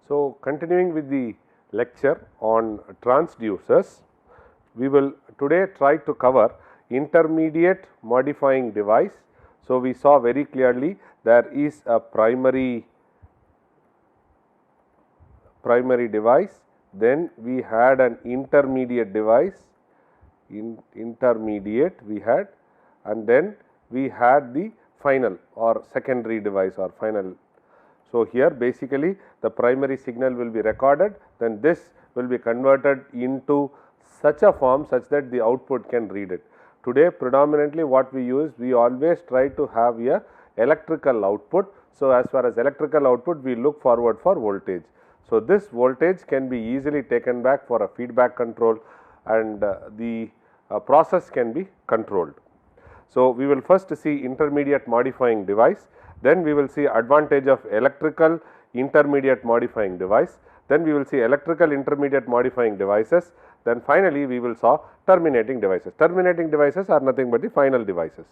So, continuing with the lecture on transducers, we will today try to cover intermediate modifying device. So, we saw very clearly there is a primary device, then we had an intermediate device, intermediate we had, and then we had the final or secondary device or final. So, here basically the primary signal will be recorded, then this will be converted into such a form such that the output can read it. Today predominantly what we use, we always try to have a electrical output. So, as far as electrical output, we look forward for voltage. So, this voltage can be easily taken back for a feedback control, and the process can be controlled. So, we will first see intermediate modifying device, then we will see advantage of electrical intermediate modifying device, then we will see electrical intermediate modifying devices, then finally we will saw terminating devices. Terminating devices are nothing but the final devices.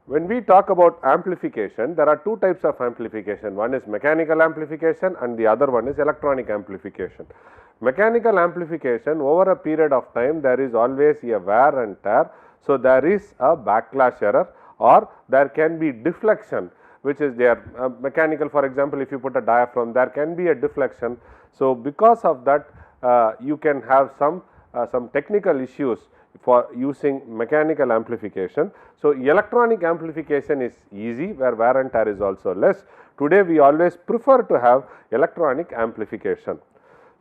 When we talk about amplification, there are two types of amplification. One is mechanical amplification and the other one is electronic amplification. Mechanical amplification, over a period of time, there is always a wear and tear. So, there is a backlash error or there can be deflection which is there. Mechanical, for example, if you put a diaphragm, there can be a deflection. So, because of that you can have some technical issues for using mechanical amplification. So, electronic amplification is easy where wear and tear is also less. Today we always prefer to have electronic amplification.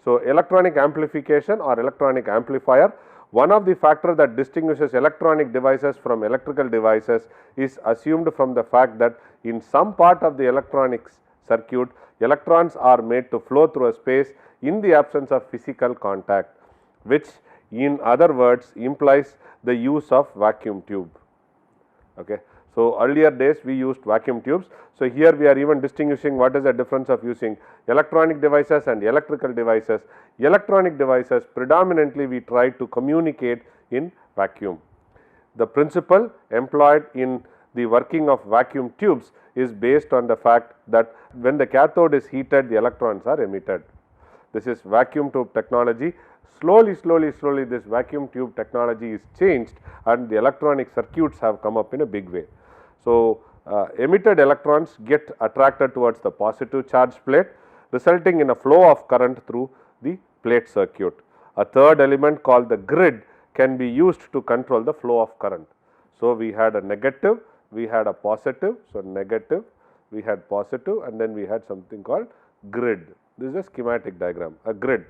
So, electronic amplification or electronic amplifier, one of the factors that distinguishes electronic devices from electrical devices is assumed from the fact that in some part of the electronics circuit, electrons are made to flow through a space in the absence of physical contact, which in other words implies the use of vacuum tube. Okay. So, earlier days we used vacuum tubes. So, here we are even distinguishing what is the difference of using electronic devices and electrical devices. Electronic devices predominantly we try to communicate in vacuum. The principle employed in the working of vacuum tubes is based on the fact that when the cathode is heated, the electrons are emitted. This is vacuum tube technology. Slowly this vacuum tube technology is changed and the electronic circuits have come up in a big way. So, emitted electrons get attracted towards the positive charge plate, resulting in a flow of current through the plate circuit. A third element called the grid can be used to control the flow of current. So, we had a negative, we had a positive. So, negative, we had positive, and then we had something called grid. This is a schematic diagram, a grid.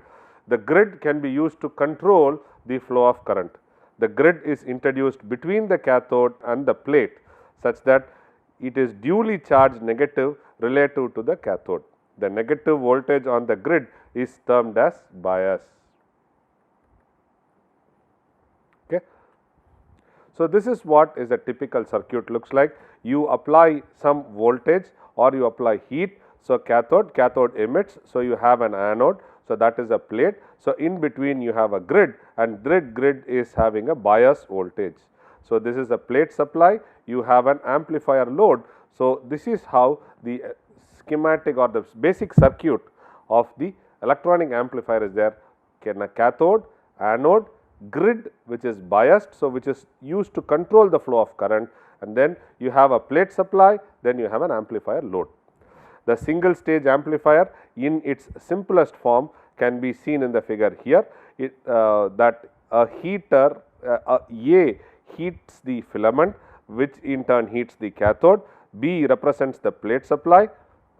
The grid can be used to control the flow of current. The grid is introduced between the cathode and the plate such that it is duly charged negative relative to the cathode. The negative voltage on the grid is termed as bias. Okay. So, this is what is a typical circuit looks like. You apply some voltage or you apply heat. So, cathode emits. So, you have an anode. So, that is a plate. So, in between you have a grid and grid is having a bias voltage. So, this is a plate supply, you have an amplifier load. So, this is how the schematic or the basic circuit of the electronic amplifier is there. Can a cathode, anode, grid which is biased. So, which is used to control the flow of current, and then you have a plate supply, then you have an amplifier load. The single stage amplifier in its simplest form can be seen in the figure here. That a heater A heats the filament, which in turn heats the cathode. B represents the plate supply.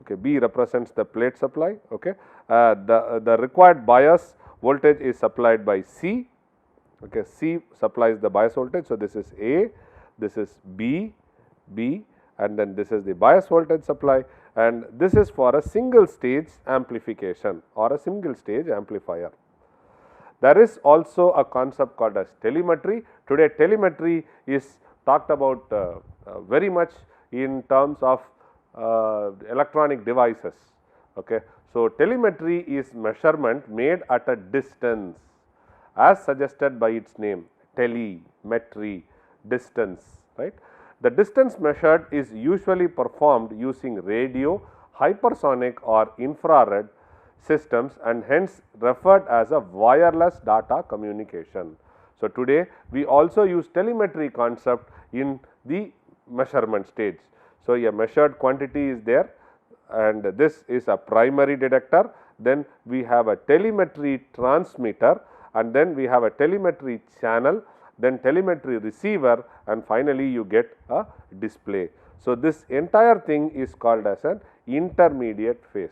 Okay, B represents the plate supply. Okay, the required bias voltage is supplied by C. Okay, C supplies the bias voltage. So, this is A, this is B, and then this is the bias voltage supply, and this is for a single stage amplification or a single stage amplifier. There is also a concept called as telemetry. Today telemetry is talked about very much in terms of electronic devices. Okay. So, telemetry is measurement made at a distance as suggested by its name, telemetry, distance, right. The distance measured is usually performed using radio, hypersonic or infrared systems and hence referred as a wireless data communication. So, today we also use telemetry concept in the measurement stage. So, a measured quantity is there and this is a primary detector, then we have a telemetry transmitter and then we have a telemetry channel, then telemetry receiver and finally you get a display. So, this entire thing is called as an intermediate phase.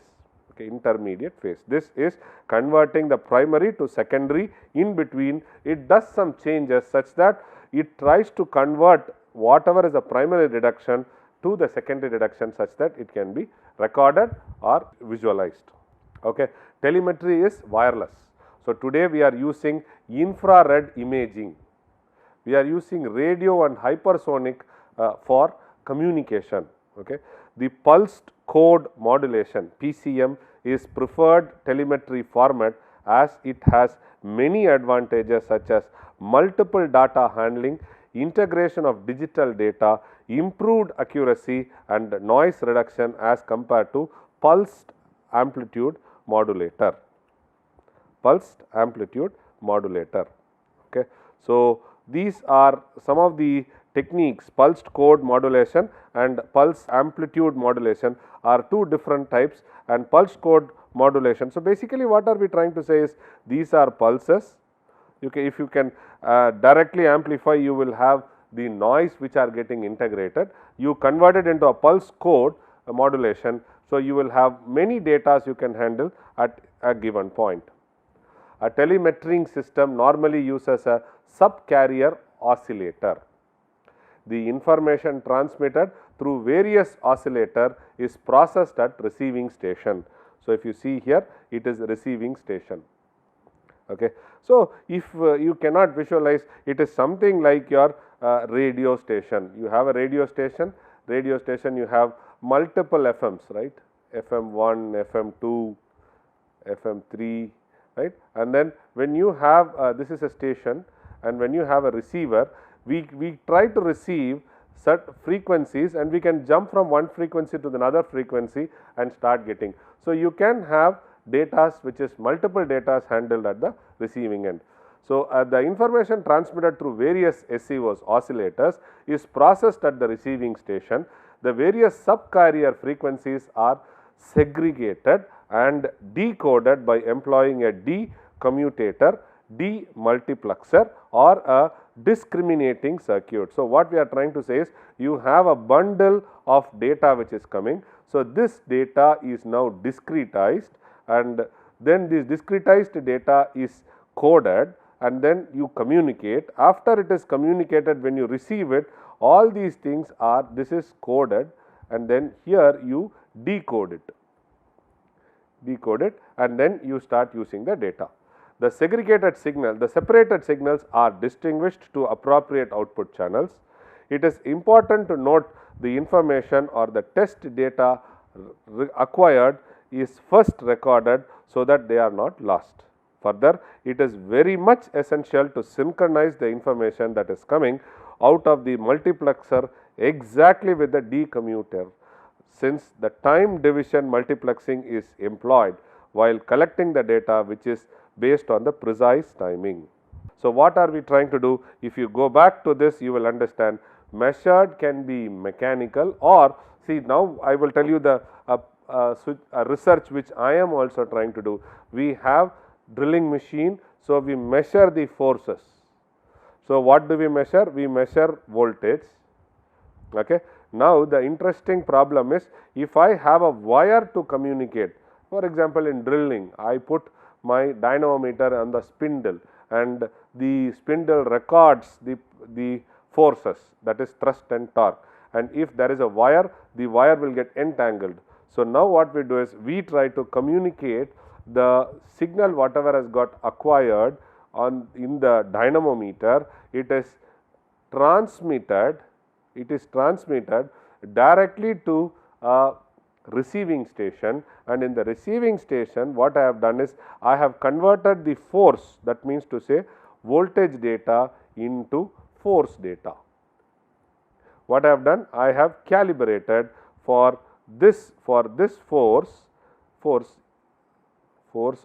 Okay, intermediate phase. This is converting the primary to secondary. In between it does some changes such that it tries to convert whatever is a primary deduction to the secondary deduction such that it can be recorded or visualized. Okay. Telemetry is wireless. So, today we are using infrared imaging, we are using radio and hypersonic for communication. Okay. The pulsed code modulation PCM is preferred telemetry format as it has many advantages such as multiple data handling, integration of digital data, improved accuracy and noise reduction as compared to pulsed amplitude modulator. Pulsed amplitude modulator. Okay. So, these are some of the techniques. Pulsed code modulation and pulse amplitude modulation are two different types and pulse code modulation. So, basically what are we trying to say is these are pulses. If you can directly amplify, you will have the noise which are getting integrated. You convert it into a pulse code modulation. So, you will have many data you can handle at a given point. A telemetering system normally uses a subcarrier oscillator. The information transmitted through various oscillator is processed at receiving station. So, if you see here, it is receiving station. Okay. So, if you cannot visualize, it is something like your radio station. You have a radio station you have multiple FMs, right, FM1, FM2, FM3, right, and then when you have this is a station and when you have a receiver, we try to receive certain frequencies and we can jump from one frequency to another frequency and start getting. So, you can have data which is multiple data handled at the receiving end. So, the information transmitted through various SCOs oscillators is processed at the receiving station. The various subcarrier frequencies are segregated and decoded by employing a decommutator, demultiplexer or a discriminating circuit. So, what we are trying to say is you have a bundle of data which is coming. So, this data is now discretized and then this discretized data is coded and then you communicate. After it is communicated, when you receive it, all these things are, this is coded and then here you decode it and then you start using the data. The segregated signal, the separated signals are distinguished to appropriate output channels. It is important to note the information or the test data acquired is first recorded so that they are not lost. Further, it is very much essential to synchronize the information that is coming out of the multiplexer exactly with the decommutator, since the time division multiplexing is employed while collecting the data which is based on the precise timing. So, what are we trying to do? If you go back to this, you will understand measured can be mechanical or see, now I will tell you the research which I am also trying to do. We have drilling machine, so we measure the forces. So, what do we measure? We measure voltage. Okay. Now, the interesting problem is if I have a wire to communicate, for example, in drilling I put my dynamometer on the spindle and the spindle records the forces, that is thrust and torque, and if there is a wire, the wire will get entangled. So, now what we do is we try to communicate the signal whatever has got acquired on in the dynamometer, it is transmitted directly to a receiving station, and in the receiving station what I have done is I have converted the force, that means to say voltage data into force data. What I have done? I have calibrated for this for this force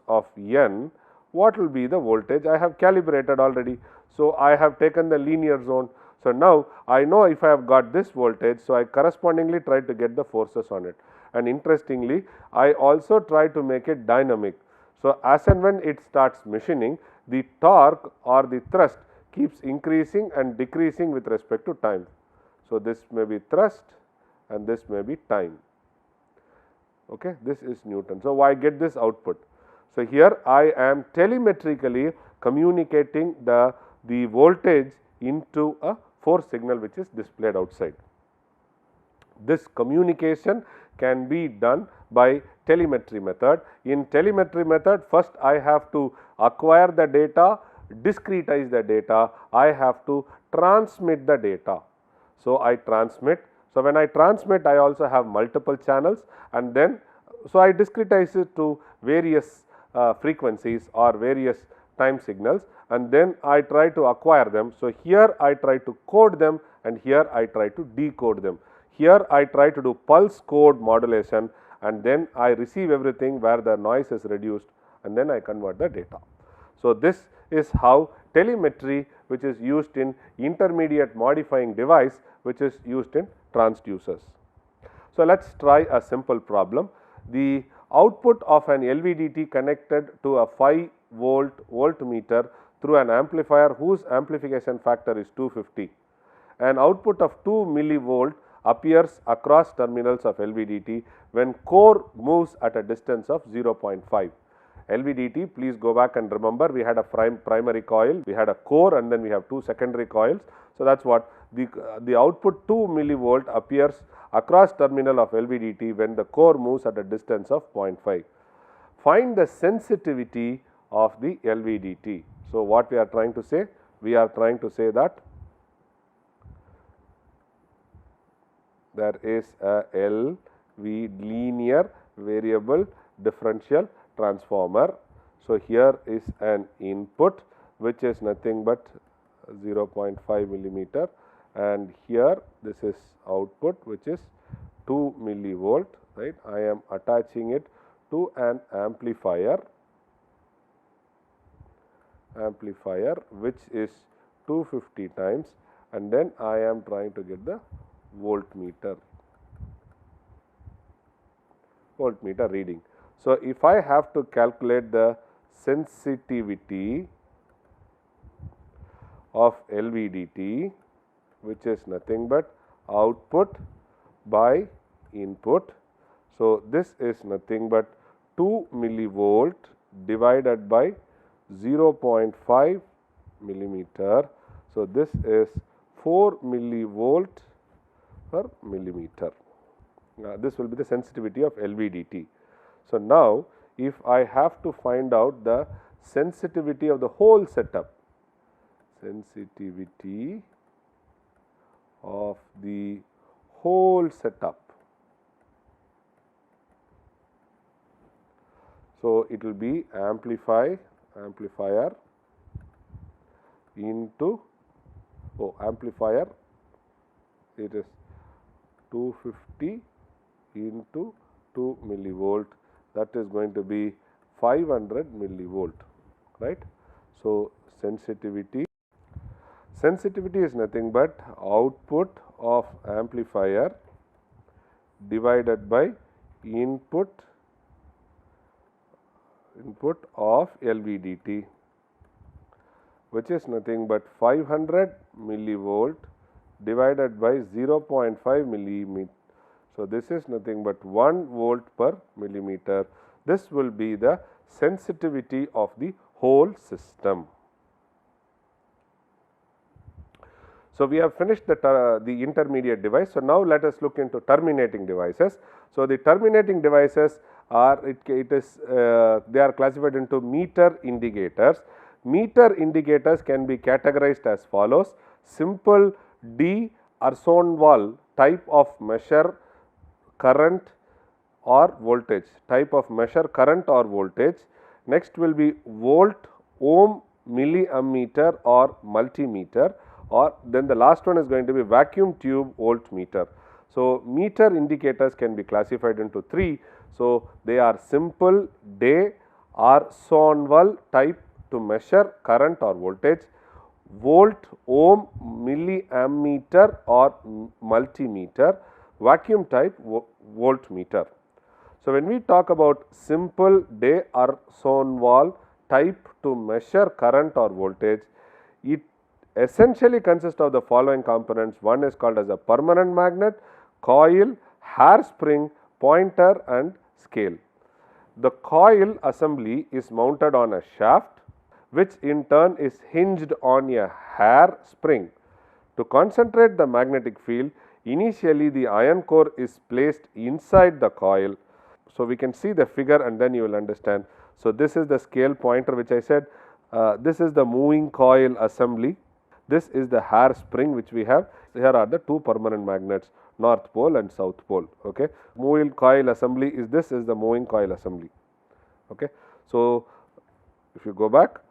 of N, what will be the voltage? I have calibrated already. So, I have taken the linear zone. So, now I know if I have got this voltage, so I correspondingly try to get the forces on it, and interestingly I also try to make it dynamic. So, as and when it starts machining, the torque or the thrust keeps increasing and decreasing with respect to time. So, this may be thrust and this may be time. Okay, this is Newton. So, I get this output. So, here I am telemetrically communicating the voltage into a force signal which is displayed outside. This communication can be done by telemetry method. In telemetry method, first I have to acquire the data, discretize the data, I have to transmit the data. So, I transmit. So, when I transmit, I also have multiple channels, and then so I discretize it to various frequencies or various time signals, and then I try to acquire them. So, here I try to code them and here I try to decode them. Here I try to do pulse code modulation, and then I receive everything where the noise is reduced, and then I convert the data. So, this is how telemetry, which is used in intermediate modifying device, which is used in transducers. So, let us try a simple problem. The output of an LVDT connected to a 5-volt voltmeter through an amplifier whose amplification factor is 250. An output of 2 millivolt appears across terminals of LVDT when core moves at a distance of 0.5. LVDT, please go back and remember, we had a primary coil, we had a core, and then we have 2 secondary coils. So, that is what the output 2 millivolt appears across terminal of LVDT when the core moves at a distance of 0.5. Find the sensitivity of the LVDT. So, what we are trying to say? We are trying to say that there is a linear variable differential transformer. So, here is an input which is nothing but 0.5 millimeter, and here this is output which is 2 millivolt, right. I am attaching it to an amplifier which is 250 times, and then I am trying to get the voltmeter reading. So, if I have to calculate the sensitivity of LVDT, which is nothing but output by input. So, this is nothing but 2 millivolt divided by 0.5 millimeter. So, this is 4 millivolt per millimeter. This will be the sensitivity of LVDT. So, now if I have to find out the sensitivity of the whole setup, sensitivity of the whole setup. So, it will be amplifier into amplifier, it is 250 into 2 millivolt, that is going to be 500 millivolt, right. So, sensitivity is nothing but output of amplifier divided by input of LVDT, which is nothing but 500 millivolt divided by 0.5 millimeter. So, this is nothing but 1 volt per millimeter. This will be the sensitivity of the whole system. So, we have finished the intermediate device. So, now let us look into terminating devices. So, the terminating devices are they are classified into meter indicators. Meter indicators can be categorized as follows: simple D'Arsonval type of measure current or voltage, Next will be volt, ohm, milliammeter or multimeter, or then the last one is going to be vacuum tube voltmeter. So, meter indicators can be classified into 3. So, they are simple, day or Sonwall type to measure current or voltage, volt, ohm, milliammeter or multimeter, vacuum type voltmeter. So, when we talk about simple day or Sonwall type to measure current or voltage, it essentially consists of the following components. One is called as a permanent magnet, coil, hairspring, pointer and scale. The coil assembly is mounted on a shaft, which in turn is hinged on a hair spring. To concentrate the magnetic field, initially the iron core is placed inside the coil. So, we can see the figure and then you will understand. So, this is the scale pointer which I said, this is the moving coil assembly, this is the hair spring which we have. Here are the two permanent magnets, north pole and south pole. Okay. Moving coil assembly is this is the moving coil assembly. Okay. So, if you go back,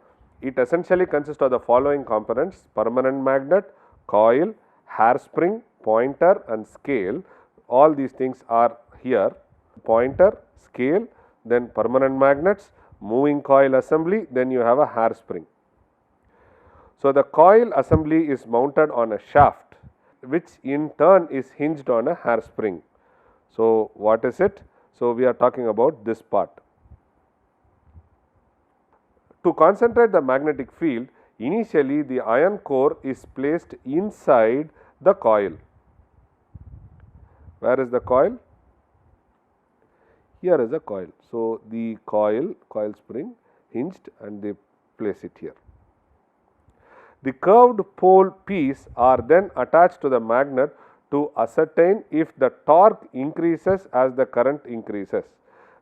it essentially consists of the following components: permanent magnet, coil, hair spring, pointer and scale. All these things are here: pointer, scale, then permanent magnets, moving coil assembly, then you have a hair spring. So, the coil assembly is mounted on a shaft, which in turn is hinged on a hair spring. So, what is it? So, we are talking about this part. To concentrate the magnetic field, initially the iron core is placed inside the coil. Where is the coil? Here is the coil. So, the coil spring hinged and they place it here. The curved pole piece are then attached to the magnet to ascertain if the torque increases as the current increases.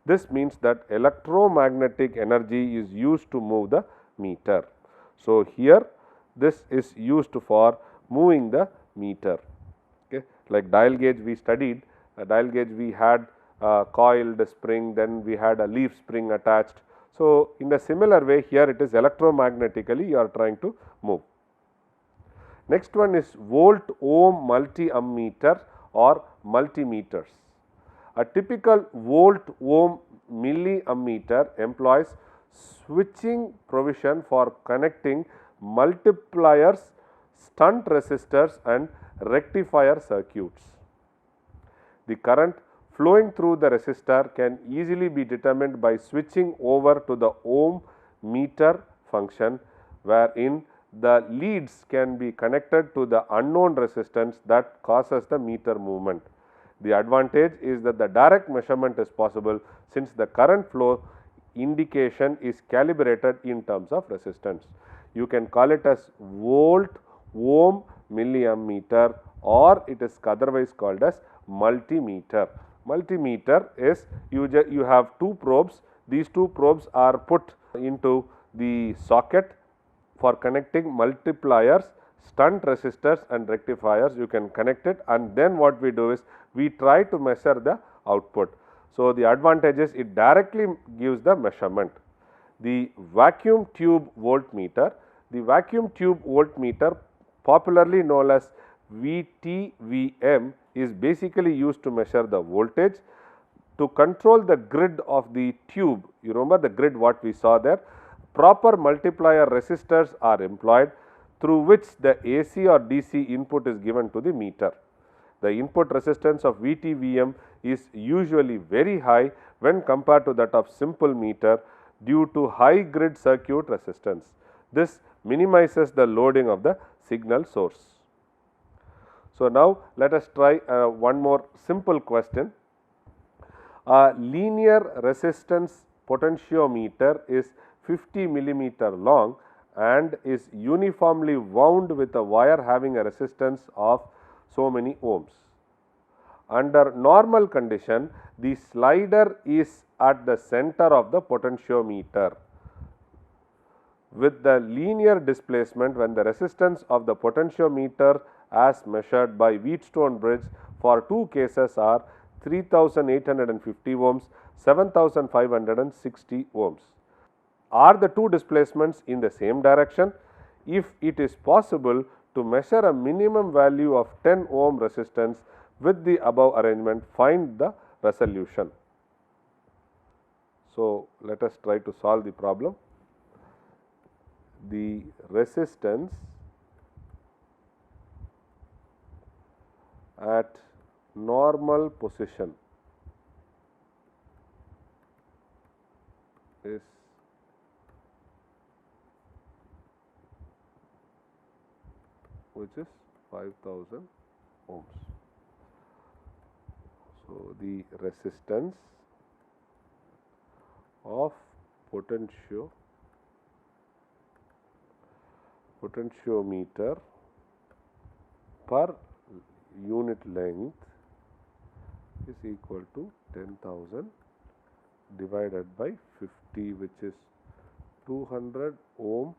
This means that electromagnetic energy is used to move the meter. So, here this is used for moving the meter. Okay. Like dial gauge we studied, a dial gauge we had a coiled spring, then we had a leaf spring attached. So, in a similar way here it is electromagnetically you are trying to move. Next one is volt ohm multi-ammeter or multimeters. A typical volt ohm milliammeter employs switching provision for connecting multipliers, shunt resistors and rectifier circuits. The current flowing through the resistor can easily be determined by switching over to the ohm meter function, wherein the leads can be connected to the unknown resistance that causes the meter movement. The advantage is that the direct measurement is possible since the current flow indication is calibrated in terms of resistance. You can call it as volt ohm milliammeter or it is otherwise called as multimeter. Multimeter is you have two probes. These two probes are put into the socket for connecting multipliers, shunt resistors and rectifiers. You can connect it and then what we do is we try to measure the output. So, the advantage is it directly gives the measurement. The vacuum tube voltmeter, the vacuum tube voltmeter popularly known as VTVM is basically used to measure the voltage. To control the grid of the tube, you remember the grid what we saw there, proper multiplier resistors are employed through which the AC or DC input is given to the meter. The input resistance of VTVM is usually very high when compared to that of simple meter due to high grid circuit resistance. This minimizes the loading of the signal source. So, now let us try one more simple question. A linear resistance potentiometer is 50 millimeter long and is uniformly wound with a wire having a resistance of so many ohms. Under normal condition, the slider is at the center of the potentiometer. With the linear displacement, when the resistance of the potentiometer as measured by Wheatstone bridge for two cases are 3850 ohms, 7560 ohms. Are the two displacements in the same direction? If it is possible to measure a minimum value of 10 ohm resistance, With the above arrangement, find the resolution. So, let us try to solve the problem. The resistance at normal position is which is 5000 ohms. So, the resistance of potentiometer per unit length is equal to 10,000 divided by 50, which is 200 ohm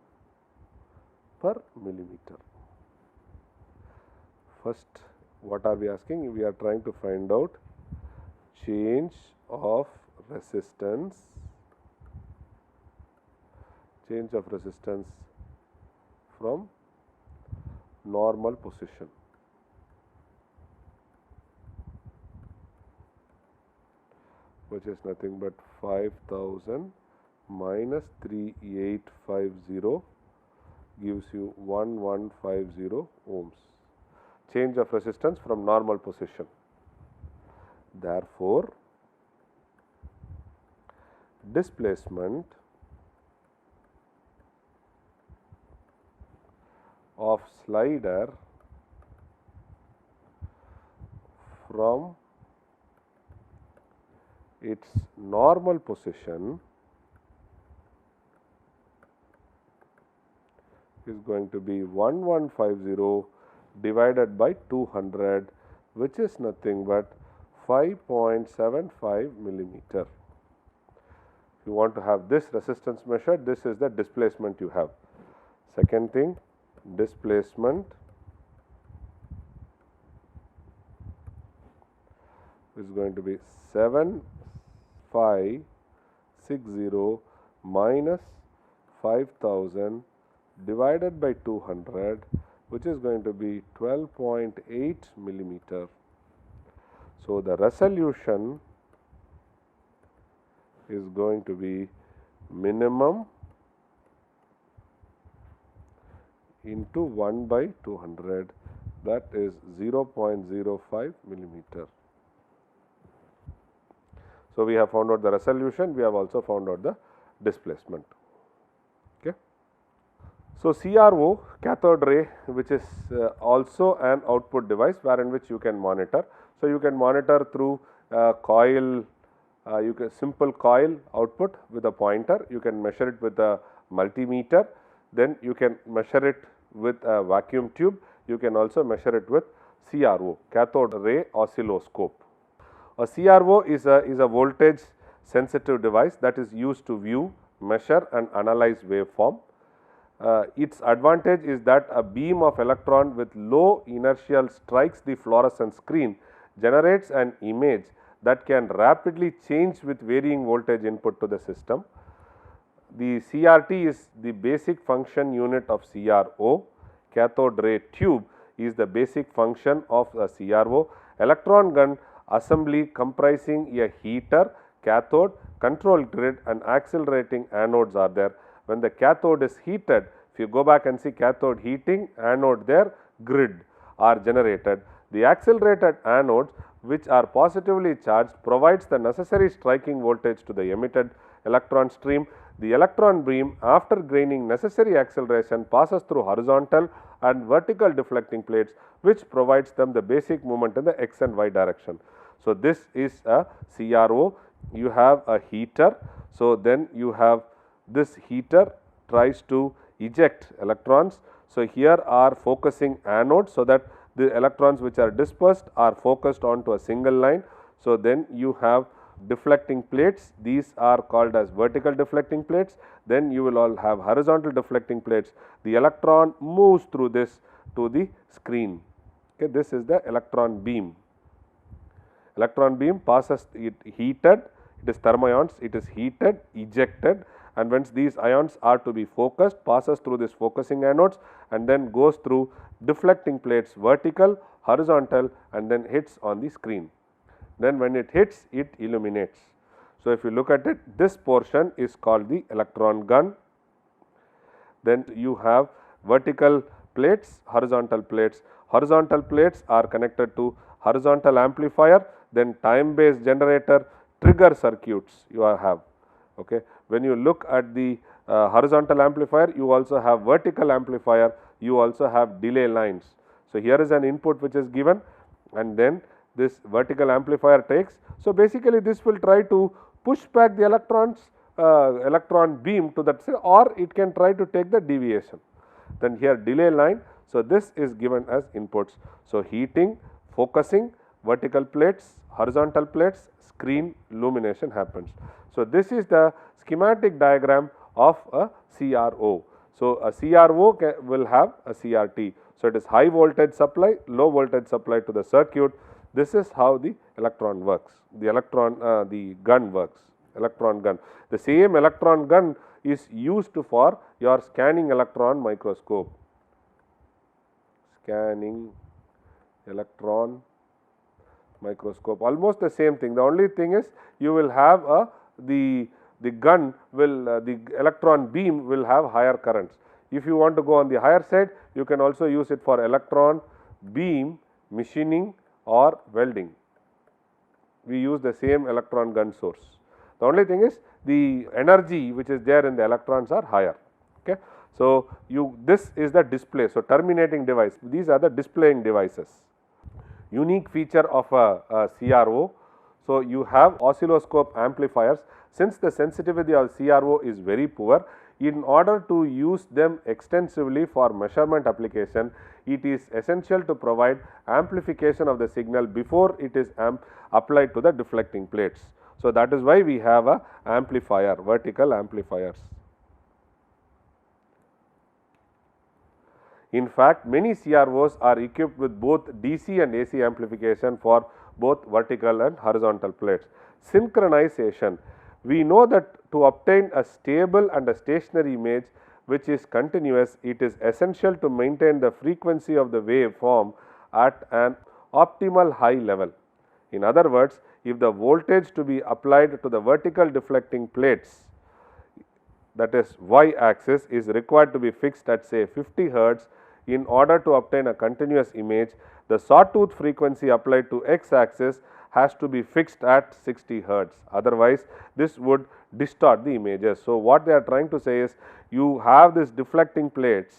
per millimeter. First, what are we asking? We are trying to find out change of resistance from normal position. Which is nothing but 5000 minus 3850 gives you 1150 ohms. Change of resistance from normal position. Therefore, displacement of slider from its normal position is going to be 1150 divided by 200, which is nothing but 5.75 millimeter. If you want to have this resistance measured, this is the displacement you have. Second thing, displacement is going to be 7560 minus 5000 divided by 200, which is going to be 12.8 millimeter. So, the resolution is going to be minimum into 1 by 200, that is 0.05 millimeter. So, we have found out the resolution, we have also found out the displacement. Okay. So, CRO, cathode ray, which is also an output device wherein which you can monitor. So, you can monitor through coil, simple coil output with a pointer, you can measure it with a multimeter, then you can measure it with a vacuum tube, you can also measure it with CRO, cathode ray oscilloscope. A CRO is a voltage sensitive device that is used to view, measure and analyze waveform. Its advantage is that a beam of electron with low inertial strikes the fluorescent screen, generates an image that can rapidly change with varying voltage input to the system. The CRT is the basic function unit of CRO. Cathode ray tube is the basic function of a CRO. Electron gun assembly comprising a heater, cathode, control grid and accelerating anodes are there. When the cathode is heated, if you go back and see cathode heating, anode there, grid are generated. The accelerated anodes, which are positively charged, provides the necessary striking voltage to the emitted electron stream. The electron beam, after gaining necessary acceleration, passes through horizontal and vertical deflecting plates, which provides them the basic movement in the x and y direction. So, this is a CRO. You have a heater. So, then you have this heater tries to eject electrons. So, here are focusing anodes, so that the electrons which are dispersed are focused onto a single line. So, then you have deflecting plates, these are called as vertical deflecting plates. Then you will all have horizontal deflecting plates. The electron moves through this to the screen. Okay, this is the electron beam. Electron beam passes it heated, it is thermions, it is heated, ejected, and once these ions are to be focused, passes through this focusing anodes and then goes through deflecting plates, vertical, horizontal and then hits on the screen. Then when it hits, it illuminates. So, if you look at it, this portion is called the electron gun. Then you have vertical plates, horizontal plates. Horizontal plates are connected to horizontal amplifier, then time based generator, trigger circuits you have. Okay. When you look at the horizontal amplifier, you also have vertical amplifier, you also have delay lines. So, here is an input which is given and then this vertical amplifier takes. So, basically this will try to push back the electron beam to that side, or it can try to take the deviation. Then here delay line. So, this is given as inputs. So, heating, focusing, vertical plates, horizontal plates, screen illumination happens. So, this is the schematic diagram of a CRO. So, a CRO will have a CRT. So, it is high voltage supply, low voltage supply to the circuit. This is how the electron works, the gun works, electron gun. The same electron gun is used for your scanning electron microscope, almost the same thing. The only thing is you will have the gun will the electron beam will have higher currents. If you want to go on the higher side, you can also use it for electron beam machining or welding. We use the same electron gun source. The only thing is the energy which is there in the electrons are higher. Okay. So, this is the display. So, terminating device, these are the displaying devices. Unique feature of a CRO. So, you have oscilloscope amplifiers. Since the sensitivity of CRO is very poor, in order to use them extensively for measurement application, it is essential to provide amplification of the signal before it is applied to the deflecting plates. So, that is why we have a amplifier, vertical amplifiers. In fact, many CROs are equipped with both DC and AC amplification for both vertical and horizontal plates. Synchronization. We know that to obtain a stable and a stationary image which is continuous, it is essential to maintain the frequency of the waveform at an optimal high level. In other words, if the voltage to be applied to the vertical deflecting plates, that is y axis, is required to be fixed at say 50 hertz, in order to obtain a continuous image, the sawtooth frequency applied to x axis has to be fixed at 60 hertz. Otherwise, this would distort the images. So, what they are trying to say is you have this deflecting plates.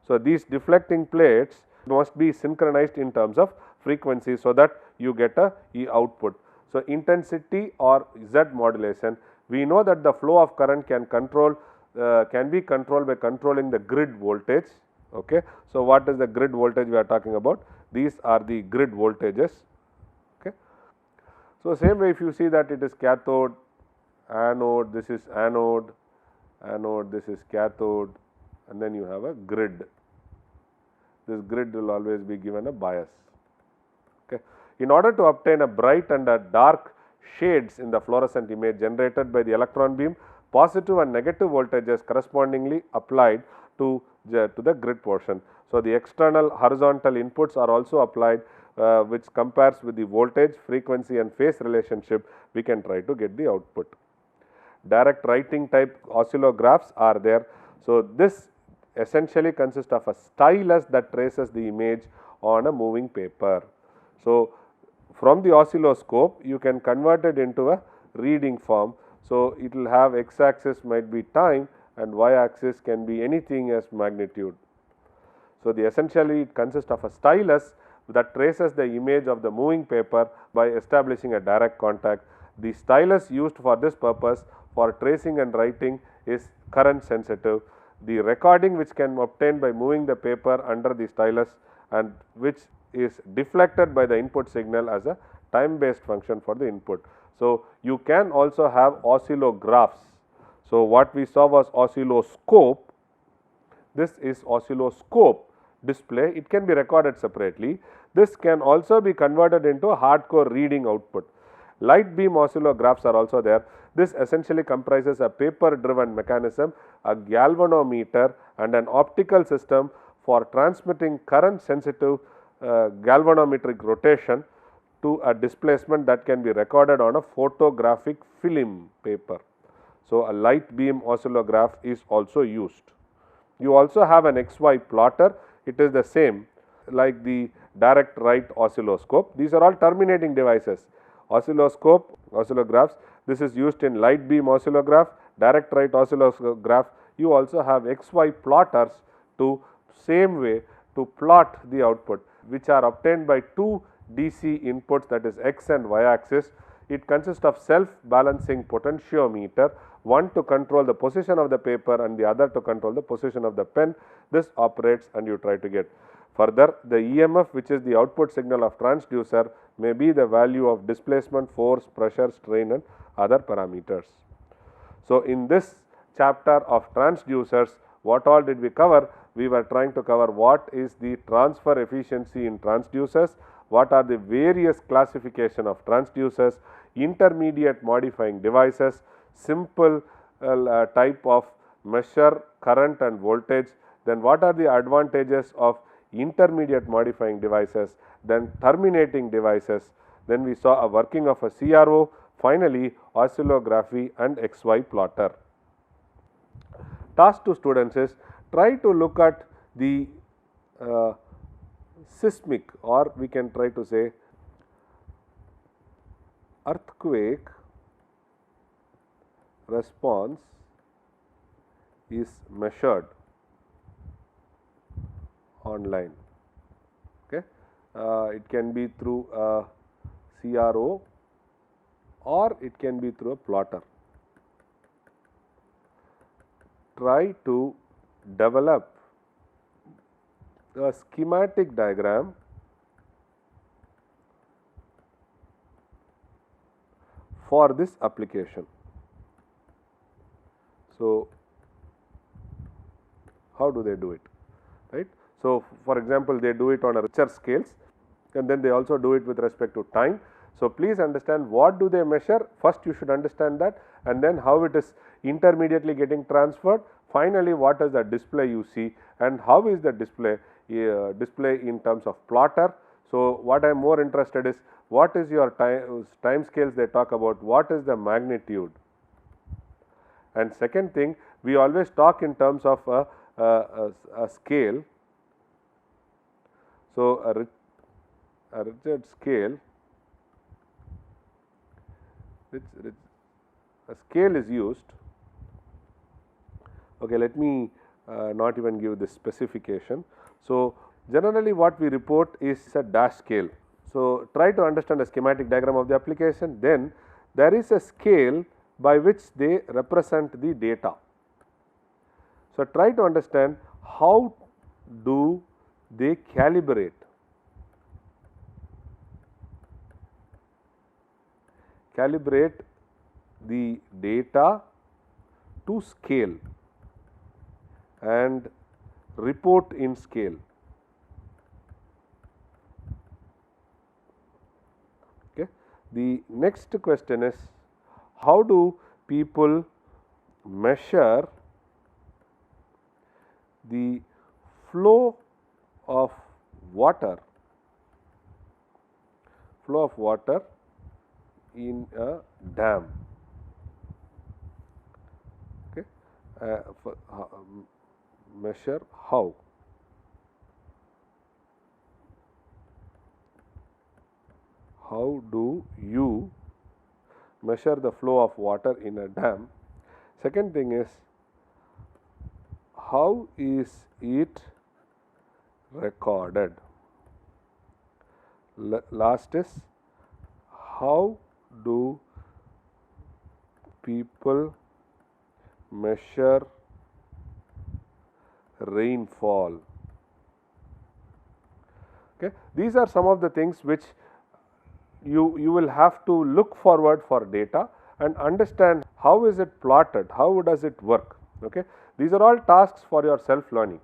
So, these deflecting plates must be synchronized in terms of frequency, so that you get a E output. So, intensity or Z modulation, we know that the flow of current can be controlled by controlling the grid voltage. Okay. So, what is the grid voltage we are talking about? These are the grid voltages. Okay. So, same way if you see that it is cathode, anode, this is anode, this is cathode, and then you have a grid. This grid will always be given a bias. Okay. In order to obtain a bright and a dark shades in the fluorescent image generated by the electron beam, positive and negative voltages correspondingly applied to the grid portion. So, the external horizontal inputs are also applied, which compares with the voltage, frequency and phase relationship, we can try to get the output. Direct writing type oscillographs are there. So, this essentially consists of a stylus that traces the image on a moving paper. So, from the oscilloscope you can convert it into a reading form. So, it will have x axis might be time and y axis can be anything as magnitude. So, the essentially it consists of a stylus that traces the image of the moving paper by establishing a direct contact. The stylus used for this purpose for tracing and writing is current sensitive. The recording which can be obtained by moving the paper under the stylus and which is deflected by the input signal as a time based function for the input. So, you can also have oscillographs. So, what we saw was oscilloscope. This is oscilloscope display. It can be recorded separately. This can also be converted into a hardcore reading output. Light beam oscillographs are also there. This essentially comprises a paper driven mechanism, a galvanometer and an optical system for transmitting current sensitive galvanometric rotation to a displacement that can be recorded on a photographic film paper. So, a light beam oscillograph is also used. You also have an XY plotter. It is the same like the direct right oscilloscope. These are all terminating devices. Oscilloscope, oscillographs, this is used in light beam oscillograph, direct right oscillograph. You also have XY plotters to same way to plot the output, which are obtained by two DC inputs, that is X and Y axis. It consists of self-balancing potentiometer, one to control the position of the paper and the other to control the position of the pen. This operates and you try to get. Further, the EMF, which is the output signal of transducer, may be the value of displacement, force, pressure, strain and other parameters. So, in this chapter of transducers, what all did we cover? We were trying to cover what is the transfer efficiency in transducers, what are the various classification of transducers, intermediate modifying devices, simple type of measure current and voltage, then what are the advantages of intermediate modifying devices, then terminating devices, then we saw a working of a CRO, finally oscillography and XY plotter. Task to students is try to look at the seismic, or we can try to say earthquake response is measured online. Okay. It can be through a CRO or it can be through a plotter. Try to develop a schematic diagram for this application. So, how do they do it, right? So, for example, they do it on a richer scales and then they also do it with respect to time. So, please understand what do they measure. First you should understand that, and then how it is intermediately getting transferred. Finally, what is the display you see and how is the display in terms of plotter. So, what I am more interested is what is your time scales they talk about, what is the magnitude. And second thing, we always talk in terms of a scale. So, a rigid scale, a scale is used. Okay, let me not even give this specification. So, generally what we report is a dash scale. So, try to understand a schematic diagram of the application, then there is a scale by which they represent the data. So, try to understand how do they calibrate the data to scale and report in scale. Okay. The next question is, how do people measure the flow of water in a dam? Okay. Measure how? How do you measure the flow of water in a dam? Second thing is, how is it recorded? Last is, how do people measure rainfall? Okay. These are some of the things which you will have to look forward for data and understand how is it plotted, how does it work. Okay. These are all tasks for your self learning.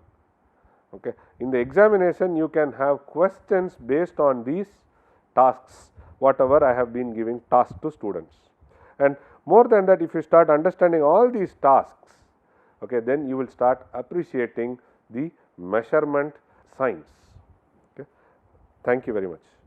Okay. In the examination you can have questions based on these tasks, whatever I have been giving tasks to students. And more than that, if you start understanding all these tasks, okay, then you will start appreciating the measurement science. Okay. Thank you very much.